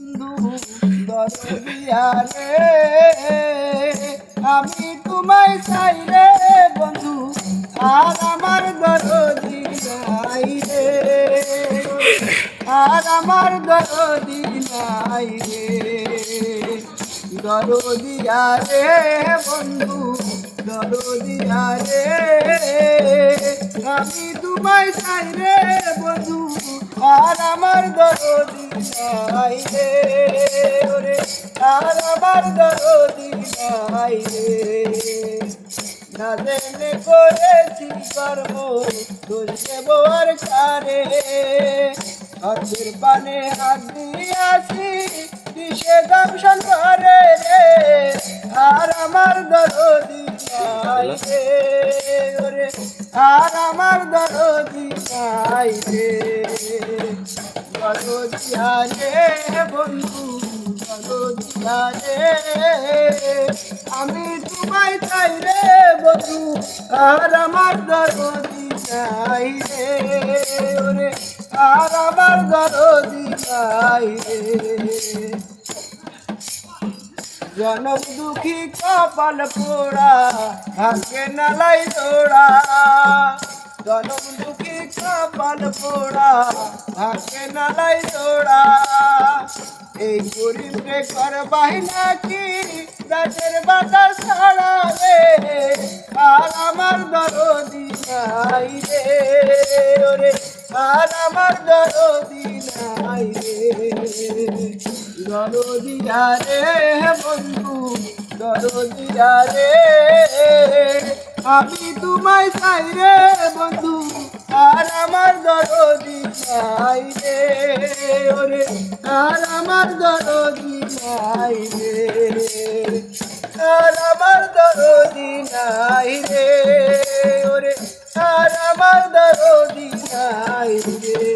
বন্ধু দরদিয়া রে, আমি তোমায় চাই রে বন্ধু, আর আমার দরদি নাই রে, আর আমার দরদি নাই রে, দরদিয়া রে বন্ধু দরদিয়া রে, আমি তোমায় চাই রে বন্ধু, আর আমার দরদি নাই রে, ওরে আর আমার দরদি নাই রে, না জেনে করেছি কর্ম দোষ দেব আর কারে, হাতের পানে হাত দিয়াছি কিসে দংশন করে রে, আর আমার দরদি নাই রে, ওরে আর আমার দরদি নাই রে, দরদিয়া রে বন্ধু দরদিয়া রে, আমি তোমায় চাই রে বন্ধু, আর আমার দরদি নাই রে, ওরে আর আমার দরদি নাই রে, জনম দুঃখী কপাল পোড়া ভাগ্যে নালাই জোড়া, জনম দুঃখী কপাল পোড়া ভাগ্যে নালাই জোড়া, এই গরিবকে করবাই নাকি গাছের বাতাস ছাড়া রে, আর আমার দরদি নাই রে, ওরে আর আমার দরদি নাই রে, দরদিয়া রে বন্ধু দরদিয়া রে, আমি তোমায় চাই রে বন্ধু, আর আমার দরদি নাই রে, ওরে আর আমার দরদি নাই রে, আর আমার দরদি নাই রে, ওরে আর আমার দরদি নাই রে।